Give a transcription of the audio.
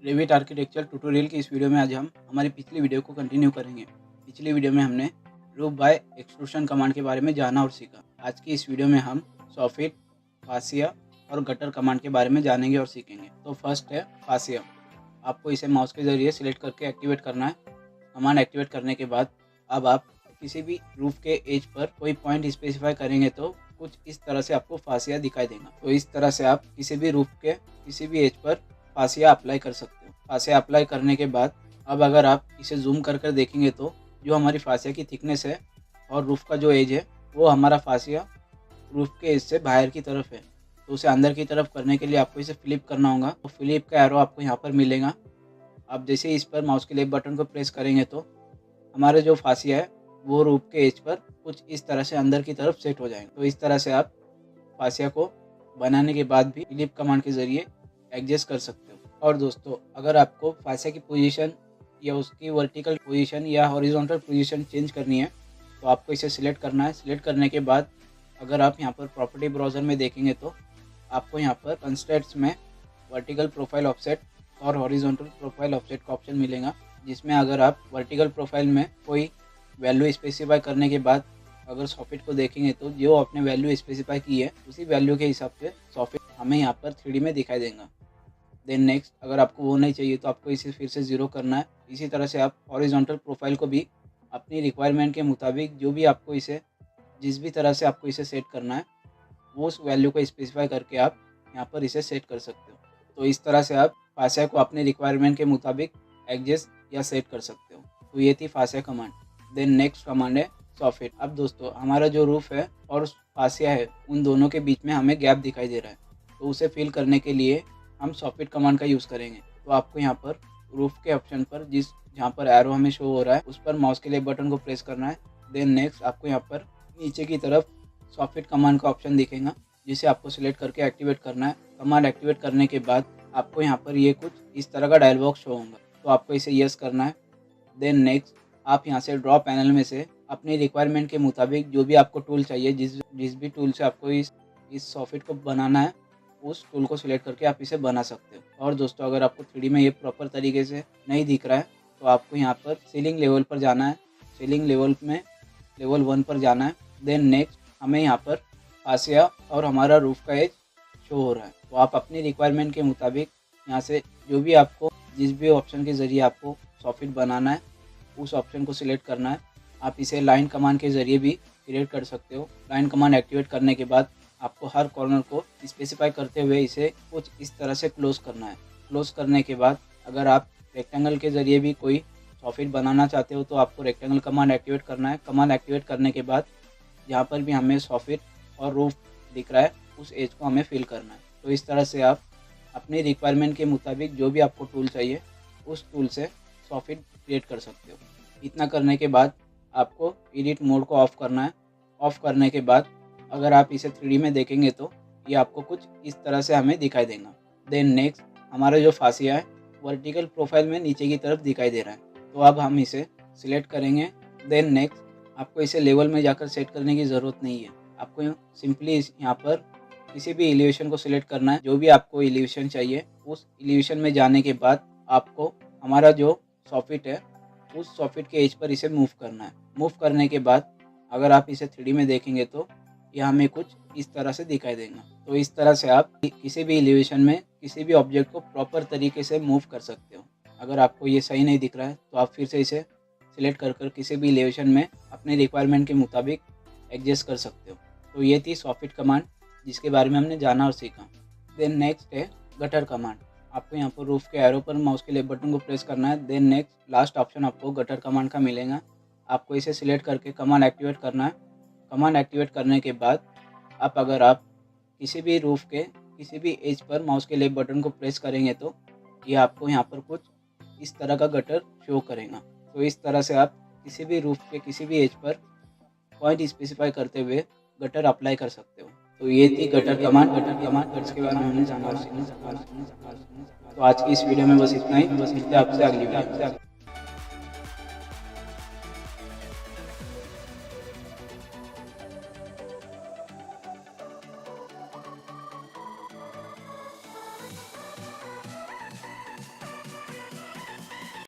Revit architecture tutorial की इस video में आज हम हमारी पिछली वीडियो को कंटिन्यू करेंगे। पिछली वीडियो में हमने रूफ बाय एक्सट्रूशन कमांड के बारे में जाना और सीखा। आज की इस वीडियो में हम सॉफिट, फासिया और गटर कमांड के बारे में जानेंगे और सीखेंगे। तो फर्स्ट है फासिया। आपको इसे माउस के ज़रिए सिलेक्ट करके एक्टिवेट करना है। कमांड एक्टिवेट करने के बाद अब आप किसी भी रूफ के एज पर कोई पॉइंट स्पेसिफाई करेंगे तो कुछ इस तरह से आपको फासिया दिखाई देगा। तो इस तरह से आप किसी भी रूफ के किसी भी एज पर फासिया अप्लाई कर सकते हो। फासिया अप्लाई करने के बाद अब अगर आप इसे जूम कर कर देखेंगे तो जो हमारी फासिया की थिकनेस है और रूफ का जो एज है वो हमारा फासिया रूफ के एज से बाहर की तरफ है। तो उसे अंदर की तरफ करने के लिए आपको इसे फ्लिप करना होगा। तो फ्लिप का एरो आपको यहाँ पर मिलेगा। आप जैसे इस पर माउस के लेफ्ट बटन को प्रेस करेंगे तो हमारा जो फासिया है वो रूफ के एज पर कुछ इस तरह से अंदर की तरफ सेट हो जाएंगे। तो इस तरह से आप फासिया को बनाने के बाद भी फ्लिप कमांड के ज़रिए एडजस्ट कर सकते हो। और दोस्तों, अगर आपको फासिया की पोजीशन या उसकी वर्टिकल पोजीशन या हॉरिजॉन्टल पोजीशन चेंज करनी है तो आपको इसे सिलेक्ट करना है। सिलेक्ट करने के बाद अगर आप यहाँ पर प्रॉपर्टी ब्राउज़र में देखेंगे तो आपको यहाँ पर कंस्ट्रेंट्स में वर्टिकल प्रोफाइल ऑफसेट और हॉरिजॉन्टल प्रोफाइल ऑफसेट का ऑप्शन मिलेगा, जिसमें अगर आप वर्टिकल प्रोफाइल में कोई वैल्यू स्पेसिफाई करने के बाद अगर सॉफिट को देखेंगे तो जो आपने वैल्यू स्पेसिफाई की है उसी वैल्यू के हिसाब से सॉफिट हमें यहाँ पर 3D में दिखाई देगा। देन नेक्स्ट, अगर आपको वो नहीं चाहिए तो आपको इसे फिर से 0 करना है। इसी तरह से आप हॉरिजॉन्टल प्रोफाइल को भी अपनी रिक्वायरमेंट के मुताबिक जो भी आपको इसे जिस भी तरह से आपको इसे सेट करना है वो उस वैल्यू को स्पेसिफाई करके आप यहाँ पर इसे सेट कर सकते हो। तो इस तरह से आप फासिया को अपने रिक्वायरमेंट के मुताबिक एडजस्ट या सेट कर सकते हो। तो ये थी fascia command. Then next command है सॉफिट। अब दोस्तों, हमारा जो रूफ है और फासिया है उन दोनों के बीच में हमें गैप दिखाई दे रहा है। तो उसे फिल करने के लिए हम सॉफिट कमांड का यूज़ करेंगे। तो आपको यहाँ पर रूफ के ऑप्शन पर जहाँ पर एरो हमें शो हो रहा है उस पर माउस के लेफ्ट बटन को प्रेस करना है। देन नेक्स्ट, आपको यहाँ पर नीचे की तरफ सॉफिट कमांड का ऑप्शन दिखेगा जिसे आपको सिलेक्ट करके एक्टिवेट करना है। कमांड एक्टिवेट करने के बाद आपको यहाँ पर ये कुछ इस तरह का डायलॉग शो होगा, तो आपको इसे यस करना है। देन नेक्स्ट, आप यहाँ से ड्रॉ पैनल में से अपनी रिक्वायरमेंट के मुताबिक जो भी आपको टूल चाहिए, जिस भी टूल से आपको इस सॉफिट को बनाना है उस टूल को सिलेक्ट करके आप इसे बना सकते हो। और दोस्तों, अगर आपको 3D में ये प्रॉपर तरीके से नहीं दिख रहा है तो आपको यहाँ पर सीलिंग लेवल पर जाना है। सीलिंग लेवल में लेवल 1 पर जाना है। देन नेक्स्ट, हमें यहाँ पर फासिया और हमारा रूफ का एज शो हो रहा है। तो आप अपनी रिक्वायरमेंट के मुताबिक यहाँ से जो भी आपको जिस भी ऑप्शन के ज़रिए आपको सॉफिट बनाना है उस ऑप्शन को सिलेक्ट करना है। आप इसे लाइन कमांड के ज़रिए भी क्रिएट कर सकते हो। लाइन कमांड एक्टिवेट करने के बाद आपको हर कॉर्नर को स्पेसिफाई करते हुए इसे कुछ इस तरह से क्लोज़ करना है। क्लोज़ करने के बाद अगर आप रेक्टेंगल के ज़रिए भी कोई सॉफिट बनाना चाहते हो तो आपको रेक्टेंगल कमांड एक्टिवेट करना है। कमांड एक्टिवेट करने के बाद जहाँ पर भी हमें सॉफिट और रूफ दिख रहा है उस एज को हमें फिल करना है। तो इस तरह से आप अपनी रिक्वायरमेंट के मुताबिक जो भी आपको टूल चाहिए उस टूल से सॉफिट क्रिएट कर सकते हो। इतना करने के बाद आपको एडिट मोड को ऑफ़ करना है। ऑफ़ करने के बाद अगर आप इसे 3D में देखेंगे तो ये आपको कुछ इस तरह से हमें दिखाई देगा। देन नेक्स्ट, हमारा जो फासिया है वर्टिकल प्रोफाइल में नीचे की तरफ दिखाई दे रहा है। तो अब हम इसे सिलेक्ट करेंगे। देन नेक्स्ट, आपको इसे लेवल में जाकर सेट करने की ज़रूरत नहीं है। आपको सिंपली यहाँ पर किसी भी एलिवेशन को सिलेक्ट करना है। जो भी आपको एलिवेशन चाहिए उस एलिवेशन में जाने के बाद आपको हमारा जो सॉफिट है उस सॉफिट के एज पर इसे मूव करना है। मूव करने के बाद अगर आप इसे 3D में देखेंगे तो यह हमें कुछ इस तरह से दिखाई देगा। तो इस तरह से आप किसी भी एलिवेशन में किसी भी ऑब्जेक्ट को प्रॉपर तरीके से मूव कर सकते हो। अगर आपको ये सही नहीं दिख रहा है तो आप फिर से इसे सिलेक्ट कर किसी भी एलिवेशन में अपने रिक्वायरमेंट के मुताबिक एडजस्ट कर सकते हो। तो ये थी सॉफिट कमांड जिसके बारे में हमने जाना और सीखा। देन नेक्स्ट है गटर कमांड। आपको यहाँ पर रूफ के एरो पर माउस के लेफ्ट बटन को प्रेस करना है। देन नेक्स्ट लास्ट ऑप्शन आपको गटर कमांड का मिलेगा। आपको इसे सिलेक्ट करके कमांड एक्टिवेट करना है। कमांड एक्टिवेट करने के बाद अगर आप किसी भी रूफ के किसी भी एज पर माउस के लेफ्ट बटन को प्रेस करेंगे तो ये आपको यहाँ पर कुछ इस तरह का गटर शो करेगा। तो इस तरह से आप किसी भी रूफ के किसी भी एज पर पॉइंट स्पेसिफाई करते हुए गटर अप्लाई कर सकते हो। तो ये थी गटर कमांड गट्स के बारे में हमने जाना और सीखा। तो आज की इस वीडियो में बस इतना ही। बस मिलते हैं आपसे अगली वीडियो।